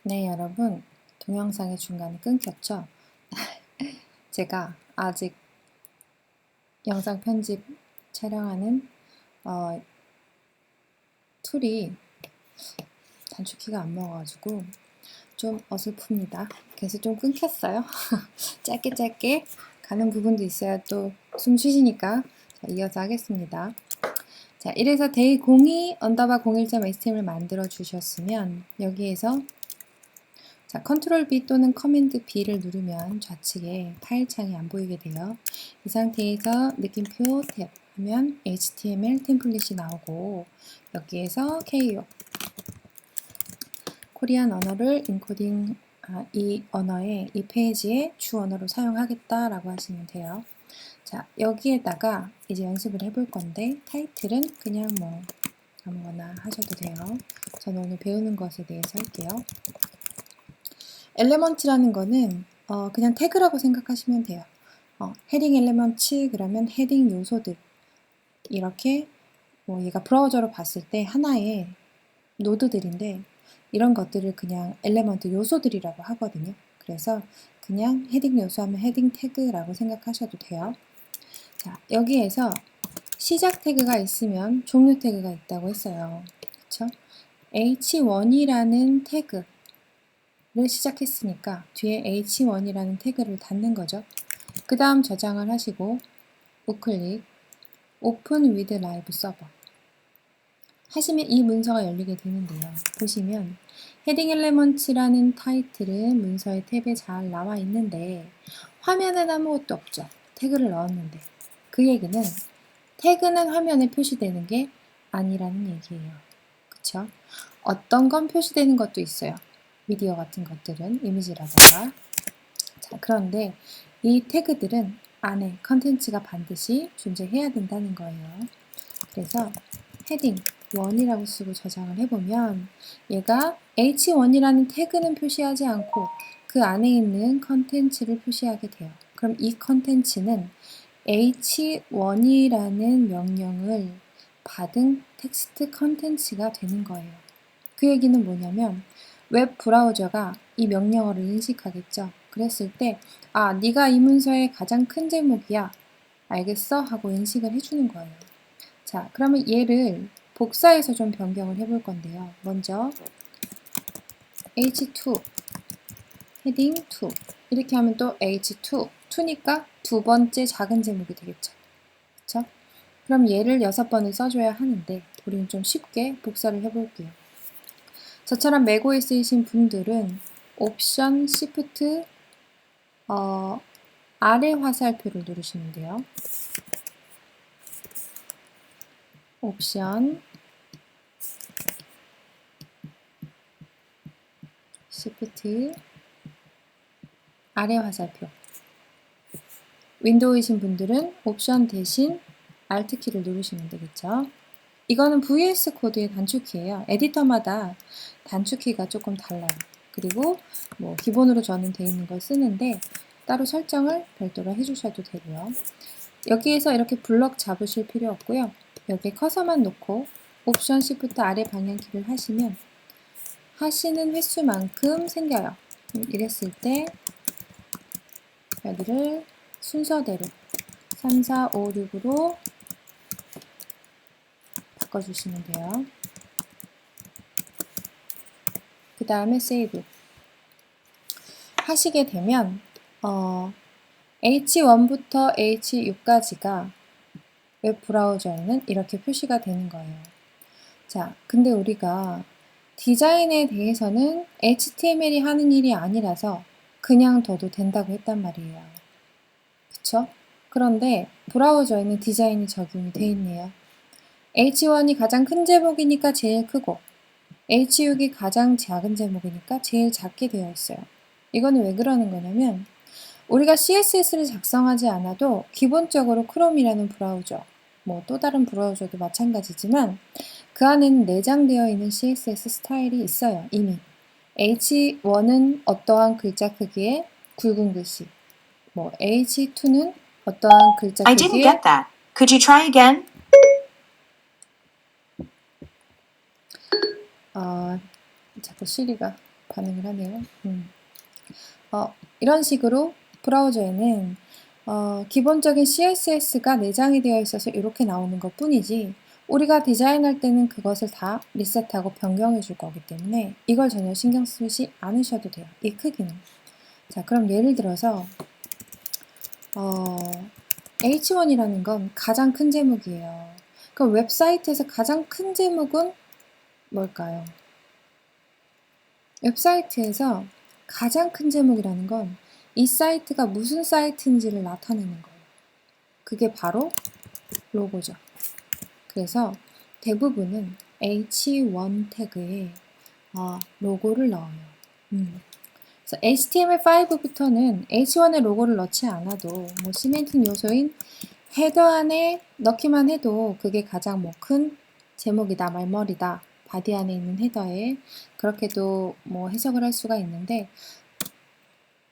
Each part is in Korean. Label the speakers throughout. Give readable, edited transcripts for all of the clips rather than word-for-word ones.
Speaker 1: 네, 여러분. 동영상의 중간에 끊겼죠? 제가 아직 영상 편집 촬영하는 툴이 단축키가 안 먹어가지고 좀 어설픕니다. 그래서 좀 끊겼어요. 짧게 가는 부분도 있어야 또 숨 쉬시니까 이어서 하겠습니다. 자, 이래서 데이 02 언더바 01.html 만들어 주셨으면 여기에서 자, 컨트롤 B 또는 커맨드 B를 누르면 좌측에 파일 창이 안 보이게 돼요. 이 상태에서 느낌표 탭 하면 HTML 템플릿이 나오고 여기에서 KO 코리안 언어를 인코딩 이 언어에 이 페이지에 주 언어로 사용하겠다라고 하시면 돼요. 자, 여기에다가 이제 연습을 해볼 건데 타이틀은 그냥 뭐 아무거나 하셔도 돼요. 저는 오늘 배우는 것에 대해서 할게요. 엘레먼트라는 거는 그냥 태그라고 생각하시면 돼요. 헤딩 엘레먼트 그러면 헤딩 요소들 이렇게 뭐 얘가 브라우저로 봤을 때 하나의 노드들인데 이런 것들을 그냥 엘레먼트 요소들이라고 하거든요. 그래서 그냥 헤딩 요소 하면 헤딩 태그라고 생각하셔도 돼요. 자, 여기에서 시작 태그가 있으면 종료 태그가 있다고 했어요. 그쵸? h1이라는 태그를 시작했으니까 뒤에 h1이라는 태그를 닫는 거죠. 그 다음 저장을 하시고 우클릭 오픈 위드 라이브 서버 하시면 이 문서가 열리게 되는데요. 보시면 헤딩 엘레먼츠라는 타이틀은 문서의 탭에 잘 나와 있는데 화면엔 아무것도 없죠. 태그를 넣었는데 그 얘기는 태그는 화면에 표시되는 게 아니라는 얘기예요. 그쵸? 어떤 건 표시되는 것도 있어요. 미디어 같은 것들은 이미지라던가 자, 그런데 이 태그들은 안에 컨텐츠가 반드시 존재해야 된다는 거예요. 그래서 헤딩 1이라고 쓰고 저장을 해보면 얘가 h1이라는 태그는 표시하지 않고 그 안에 있는 컨텐츠를 표시하게 돼요. 그럼 이 컨텐츠는 h1이라는 명령을 받은 텍스트 컨텐츠가 되는 거예요. 그 얘기는 뭐냐면 웹 브라우저가 이 명령어를 인식하겠죠. 그랬을 때 네가 이 문서의 가장 큰 제목이야. 알겠어? 하고 인식을 해주는 거예요. 자, 그러면 얘를 복사해서 좀 변경을 해볼 건데요. 먼저 h2 헤딩 2 이렇게 하면 또 h2 2니까 두 번째 작은 제목이 되겠죠. 그쵸? 그럼 얘를 6번을 써줘야 하는데 우리는 좀 쉽게 복사를 해볼게요. 저처럼 맥OS에 쓰이신 분들은 옵션 시프트 아래 화살표를 누르시면 돼요. 옵션 시프트 아래 화살표 윈도우이신 분들은 옵션 대신 Alt키를 누르시면 되겠죠. 이거는 VS 코드의 단축키예요. 에디터마다 단축키가 조금 달라요. 그리고 뭐 기본으로 저는 돼 있는 걸 쓰는데 따로 설정을 별도로 해주셔도 되고요. 여기에서 이렇게 블럭 잡으실 필요 없고요. 여기에 커서만 놓고 옵션 시프트 아래 방향키를 하시면 하시는 횟수만큼 생겨요. 이랬을 때 여기를 순서대로 3, 4, 5, 6으로 바꿔주시면 돼요. 그 다음에 세이브 하시게 되면 H1부터 H6까지가 웹 브라우저에는 이렇게 표시가 되는 거예요. 자, 근데 우리가 디자인에 대해서는 HTML이 하는 일이 아니라서 그냥 둬도 된다고 했단 말이에요. 그쵸? 그런데 브라우저에는 디자인이 적용이 돼 있네요. H1이 가장 큰 제목이니까 제일 크고 H6이 가장 작은 제목이니까 제일 작게 되어 있어요. 이거는 왜 그러는 거냐면 우리가 CSS를 작성하지 않아도 기본적으로 크롬이라는 브라우저, 뭐 또 다른 브라우저도 마찬가지지만 그 안에는 내장되어 있는 CSS 스타일이 있어요. 이미. H1은 어떠한 글자 크기의 굵은 글씨, 뭐 H2는 어떠한 글자
Speaker 2: I didn't
Speaker 1: 크기의
Speaker 2: get that. Could you try again?
Speaker 1: 자꾸 시리가 반응을 하네요. 이런 식으로 브라우저에는 기본적인 CSS가 내장이 되어 있어서 이렇게 나오는 것 뿐이지 우리가 디자인할 때는 그것을 다 리셋하고 변경해 줄 거기 때문에 이걸 전혀 신경 쓰지 않으셔도 돼요. 이 크기는. 자, 그럼 예를 들어서 H1이라는 건 가장 큰 제목이에요. 그럼 웹사이트에서 가장 큰 제목은 뭘까요? 웹사이트에서 가장 큰 제목이라는 건 이 사이트가 무슨 사이트인지를 나타내는 거예요. 그게 바로 로고죠. 그래서 대부분은 H1 태그에 로고를 넣어요. 그래서 HTML5부터는 H1에 로고를 넣지 않아도 뭐 시멘팅 요소인 헤더 안에 넣기만 해도 그게 가장 뭐 큰 제목이다, 말머리다, 바디 안에 있는 헤더에 그렇게도 뭐 해석을 할 수가 있는데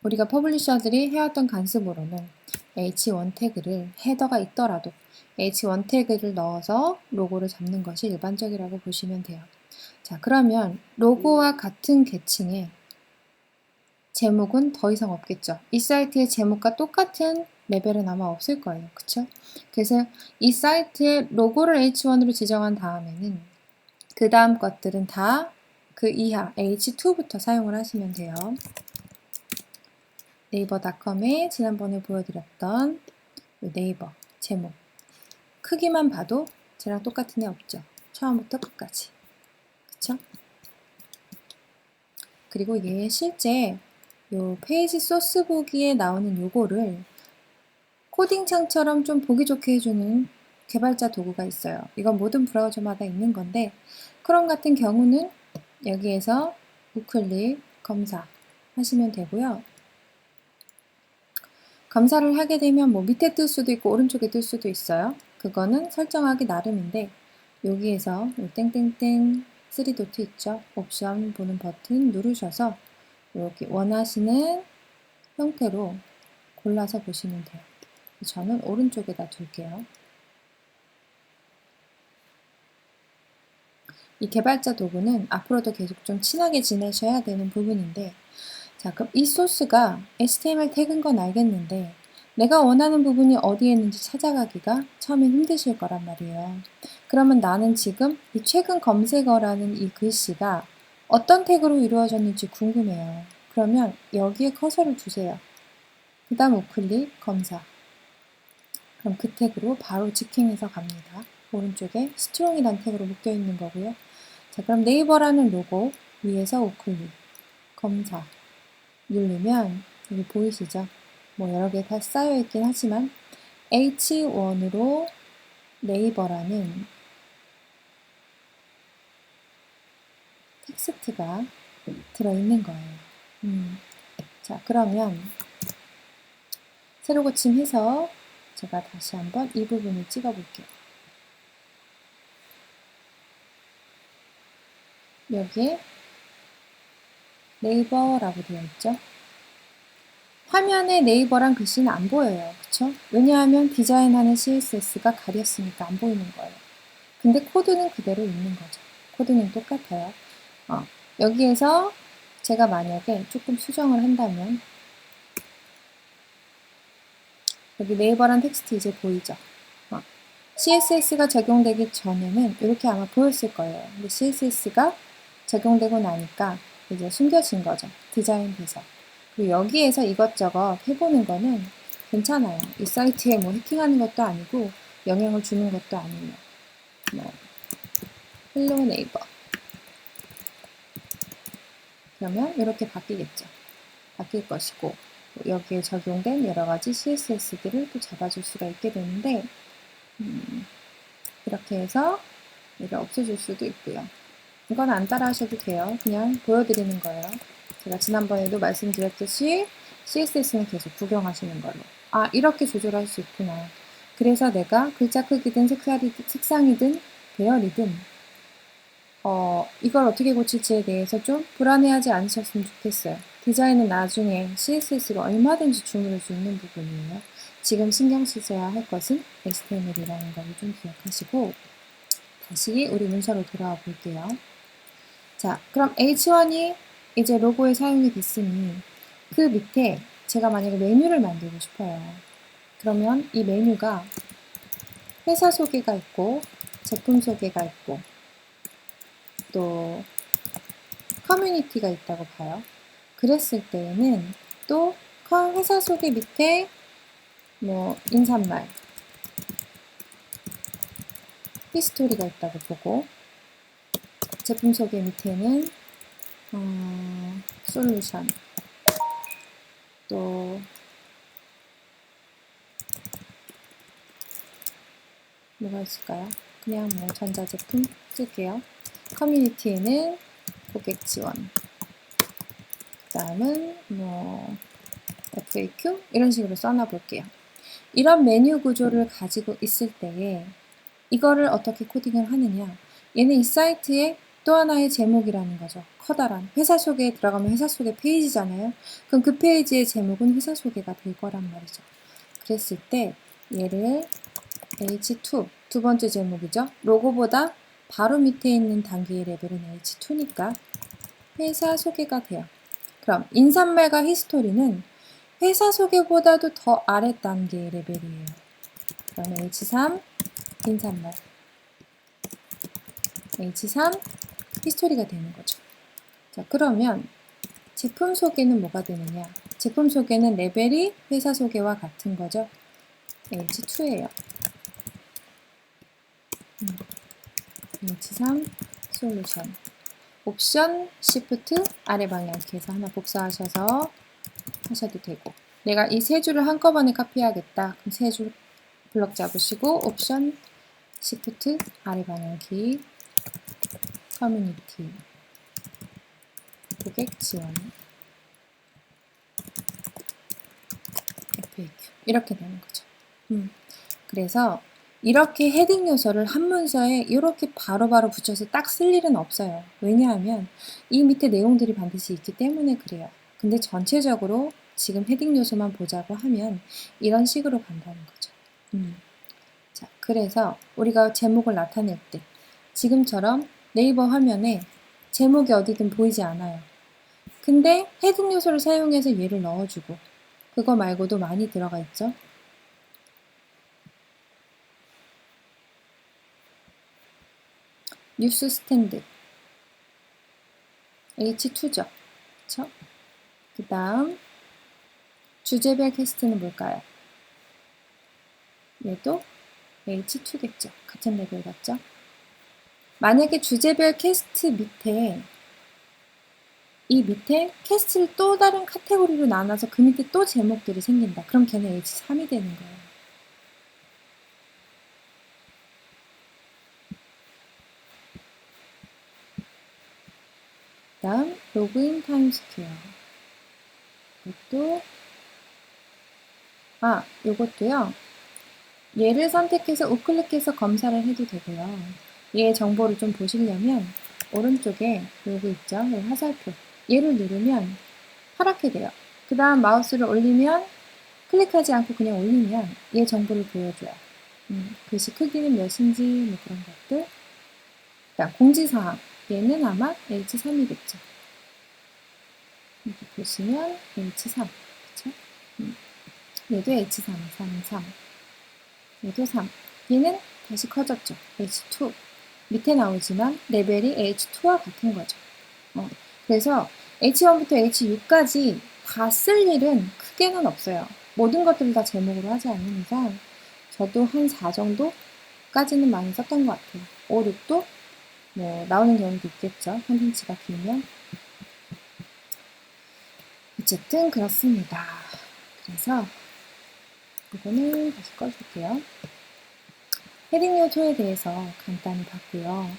Speaker 1: 우리가 퍼블리셔들이 해왔던 관습으로는 H1 태그를 헤더가 있더라도 H1 태그를 넣어서 로고를 잡는 것이 일반적이라고 보시면 돼요. 자, 그러면 로고와 같은 계층의 제목은 더 이상 없겠죠. 이 사이트의 제목과 똑같은 레벨은 아마 없을 거예요. 그쵸? 그래서 이 사이트의 로고를 H1으로 지정한 다음에는 그 다음 것들은 다 그 이하 H2부터 사용을 하시면 돼요. 네이버닷컴에 지난번에 보여드렸던 네이버 제목 크기만 봐도 쟤랑 똑같은 애 없죠. 처음부터 끝까지. 그쵸? 그리고 얘 실제 요 페이지 소스 보기에 나오는 요거를 코딩창처럼 좀 보기 좋게 해주는 개발자 도구가 있어요. 이건 모든 브라우저마다 있는 건데 크롬 같은 경우는 여기에서 우클릭 검사 하시면 되고요. 검사를 하게 되면 뭐 밑에 뜰 수도 있고 오른쪽에 뜰 수도 있어요. 그거는 설정하기 나름인데 여기에서 요 땡땡땡 3도트 있죠. 옵션 보는 버튼 누르셔서 이렇게 원하시는 형태로 골라서 보시면 돼요. 저는 오른쪽에다 둘게요. 이 개발자 도구는 앞으로도 계속 좀 친하게 지내셔야 되는 부분인데 자, 그럼 이 소스가 HTML 태그인 건 알겠는데 내가 원하는 부분이 어디에 있는지 찾아가기가 처음엔 힘드실 거란 말이에요. 그러면 나는 지금 이 최근 검색어라는 이 글씨가 어떤 태그로 이루어졌는지 궁금해요. 그러면 여기에 커서를 두세요. 그 다음 우클릭 검사. 그럼 그 태그로 바로 직행해서 갑니다. 오른쪽에 스트롱이라는 태그로 묶여 있는 거고요. 자, 그럼 네이버라는 로고 위에서 우클릭 검사 누르면 여기 보이시죠? 뭐 여러 개 다 쌓여 있긴 하지만 H1으로 네이버라는 텍스트가 들어있는 거예요. 자, 그러면 새로 고침해서 제가 다시 한번 이 부분을 찍어 볼게요. 여기에 네이버라고 되어 있죠? 화면에 네이버란 글씨는 안 보여요. 그쵸? 왜냐하면 디자인하는 CSS가 가렸으니까 안 보이는 거예요. 근데 코드는 그대로 있는 거죠. 코드는 똑같아요. 여기에서 제가 만약에 조금 수정을 한다면 여기 네이버란 텍스트 이제 보이죠? CSS가 적용되기 전에는 이렇게 아마 보였을 거예요. 근데 CSS가 적용되고 나니까 이제 숨겨진 거죠. 디자인돼서. 그리고 여기에서 이것저것 해보는 거는 괜찮아요. 이 사이트에 뭐 해킹하는 것도 아니고 영향을 주는 것도 아니에요. 뭐 헬로 네이버 그러면 이렇게 바뀌겠죠. 바뀔 것이고 여기에 적용된 여러 가지 CSS들을 또 잡아줄 수가 있게 되는데 이렇게 해서 얘를 없애줄 수도 있고요. 이건 안 따라 하셔도 돼요. 그냥 보여드리는 거예요. 제가 지난번에도 말씀드렸듯이 CSS는 계속 구경하시는 걸로. 아, 이렇게 조절할 수 있구나. 그래서 내가 글자 크기든 색상이든 배열이든 이걸 어떻게 고칠지에 대해서 좀 불안해하지 않으셨으면 좋겠어요. 디자인은 나중에 CSS로 얼마든지 주문할 수 있는 부분이에요. 지금 신경 쓰셔야 할 것은 HTML이라는 걸 좀 기억하시고 다시 우리 문서로 돌아와 볼게요. 자, 그럼 H1이 이제 로고에 사용이 됐으니 그 밑에 제가 만약에 메뉴를 만들고 싶어요. 그러면 이 메뉴가 회사 소개가 있고 제품 소개가 있고 또 커뮤니티가 있다고 봐요. 그랬을 때에는 또 회사 소개 밑에 뭐 인사말, 히스토리가 있다고 보고 제품 소개 밑에는 솔루션 또 뭐가 있을까요? 그냥 뭐 전자제품 쓸게요. 커뮤니티에는 고객 지원 그 다음은 뭐 FAQ 이런 식으로 써놔 볼게요. 이런 메뉴 구조를 가지고 있을 때에 이거를 어떻게 코딩을 하느냐, 얘는 이 사이트의 또 하나의 제목이라는 거죠. 커다란 회사 소개에 들어가면 회사 소개 페이지잖아요. 그럼 그 페이지의 제목은 회사 소개가 될 거란 말이죠. 그랬을 때 얘를 H2 두 번째 제목이죠. 로고보다 바로 밑에 있는 단계의 레벨은 H2니까 회사 소개가 돼요. 그럼 인사말과 히스토리는 회사 소개보다도 더 아래 단계의 레벨이에요. 그럼 H3 인사말, H3 히스토리가 되는 거죠. 자, 그러면 제품 소개는 뭐가 되느냐? 제품 소개는 레벨이 회사 소개와 같은 거죠. H2예요. H3 솔루션. 옵션 시프트 아래 방향 이렇게 해서 하나 복사하셔서 하셔도 되고, 내가 이 세 줄을 한꺼번에 카피하겠다. 그럼 세 줄 블럭 잡으시고 옵션 시프트 아래 방향키 커뮤니티 고객 지원 FAQ 이렇게 되는 거죠. 그래서 이렇게 헤딩 요소를 한 문서에 이렇게 바로바로 붙여서 딱 쓸 일은 없어요. 왜냐하면 이 밑에 내용들이 반드시 있기 때문에 그래요. 근데 전체적으로 지금 헤딩 요소만 보자고 하면 이런 식으로 간다는 거죠. 자, 그래서 우리가 제목을 나타낼 때 지금처럼 네이버 화면에 제목이 어디든 보이지 않아요. 근데 헤딩 요소를 사용해서 얘를 넣어주고 그거 말고도 많이 들어가 있죠. 뉴스 스탠드 H2죠. 그쵸? 그 다음 주제별 캐스트는 뭘까요? 얘도 H2겠죠. 같은 레벨 같죠? 만약에 주제별 캐스트 밑에 이 밑에 캐스트를 또 다른 카테고리로 나눠서 그 밑에 또 제목들이 생긴다. 그럼 걔는 H3이 되는 거예요. 다음 로그인 타임스퀘어. 요것도요. 얘를 선택해서 우클릭해서 검사를 해도 되고요. 얘의 정보를 좀 보시려면 오른쪽에 요거 있죠? 여기 화살표. 얘를 누르면 파랗게 돼요. 그 다음 마우스를 올리면 클릭하지 않고 그냥 올리면 얘 정보를 보여줘요. 글씨 크기는 몇인지 뭐 그런 것들. 그다음 공지사항. 얘는 아마 H3이겠죠. 이렇게 보시면 H3. 그쵸? 얘도 H3, 3. 얘도 3. 얘는 다시 커졌죠. H2. 밑에 나오지만 레벨이 H2와 같은 거죠. 그래서 H1부터 H6까지 다 쓸 일은 크게는 없어요. 모든 것들을 다 제목으로 하지 않는 이상 저도 한 4 정도까지는 많이 썼던 것 같아요. 5, 6도 뭐 나오는 경우도 있겠죠. 컨텐츠가 길면. 어쨌든 그렇습니다. 그래서 이거는 다시 꺼줄게요. 헤딩 요소에 대해서 간단히 봤고요.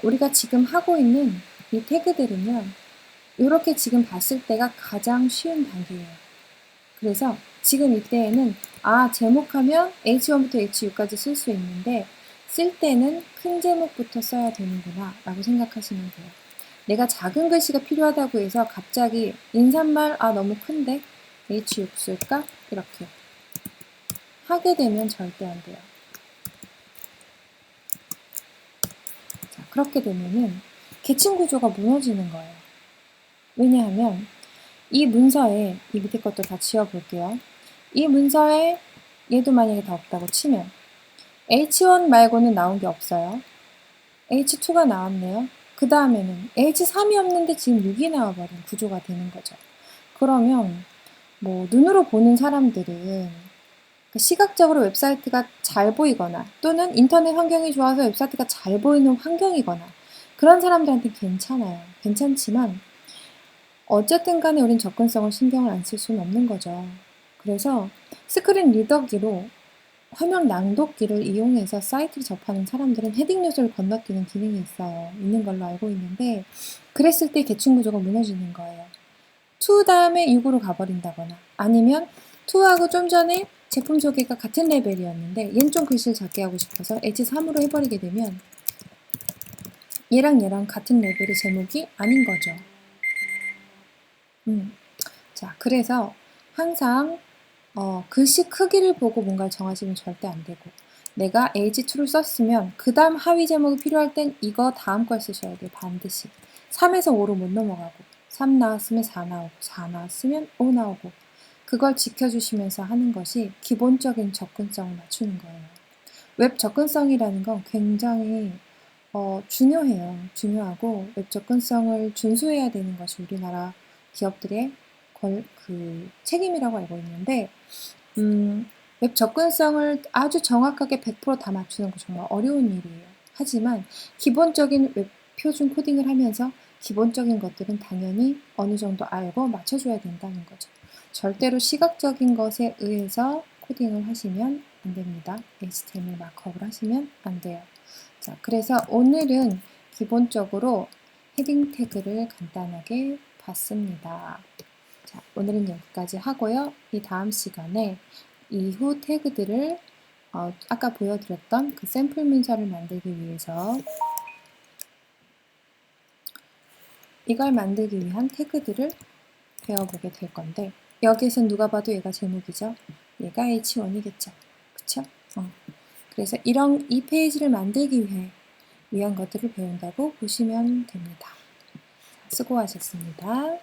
Speaker 1: 우리가 지금 하고 있는 이 태그들은요. 이렇게 지금 봤을 때가 가장 쉬운 단계예요. 그래서 지금 이때에는 제목하면 H1부터 H6까지 쓸 수 있는데 쓸 때는 큰 제목부터 써야 되는구나 라고 생각하시면 돼요. 내가 작은 글씨가 필요하다고 해서 갑자기 인사말 너무 큰데 H6 쓸까? 이렇게 하게 되면 절대 안 돼요. 자, 그렇게 되면은 계층 구조가 무너지는 거예요. 왜냐하면 이 문서에, 이 밑에 것도 다 지워볼게요. 이 문서에 얘도 만약에 다 없다고 치면 H1 말고는 나온 게 없어요. H2가 나왔네요. 그 다음에는 H3이 없는데 지금 6이 나와버린 구조가 되는 거죠. 그러면 뭐 눈으로 보는 사람들은 시각적으로 웹사이트가 잘 보이거나 또는 인터넷 환경이 좋아서 웹사이트가 잘 보이는 환경이거나 그런 사람들한테 괜찮아요. 괜찮지만 어쨌든 간에 우린 접근성을 신경을 안 쓸 수는 없는 거죠. 그래서 스크린 리더기로 화면 낭독기를 이용해서 사이트를 접하는 사람들은 헤딩 요소를 건너뛰는 기능이 있는 걸로 알고 있는데 그랬을 때 계층 구조가 무너지는 거예요. 2 다음에 6으로 가버린다거나 아니면 2하고 좀 전에 제품 소개가 같은 레벨이었는데 얘는 좀 글씨를 작게 하고 싶어서 H3으로 해버리게 되면 얘랑 같은 레벨의 제목이 아닌 거죠. 자, 그래서 항상 글씨 크기를 보고 뭔가를 정하시면 절대 안 되고 내가 H2를 썼으면 그 다음 하위 제목이 필요할 땐 이거 다음 걸 쓰셔야 돼요. 반드시. 3에서 5로 못 넘어가고 3 나왔으면 4 나오고 4 나왔으면 5 나오고 그걸 지켜주시면서 하는 것이 기본적인 접근성을 맞추는 거예요. 웹 접근성이라는 건 굉장히 중요해요. 중요하고 웹 접근성을 준수해야 되는 것이 우리나라 기업들의 책임이라고 알고 있는데 웹 접근성을 아주 정확하게 100%다 맞추는 거 정말 어려운 일이에요. 하지만 기본적인 웹 표준 코딩을 하면서 기본적인 것들은 당연히 어느 정도 알고 맞춰줘야 된다는 거죠. 절대로 시각적인 것에 의해서 코딩을 하시면 안 됩니다. HTML 마크업을 하시면 안 돼요. 자, 그래서 오늘은 기본적으로 헤딩 태그를 간단하게 봤습니다. 자, 오늘은 여기까지 하고요. 이 다음 시간에 이후 태그들을 아까 보여드렸던 그 샘플 문서를 만들기 위해서 이걸 만들기 위한 태그들을 배워보게 될 건데 여기에선 누가 봐도 얘가 제목이죠. 얘가 H1이겠죠. 그쵸? 그래서 이 페이지를 만들기 위한 것들을 배운다고 보시면 됩니다. 수고하셨습니다.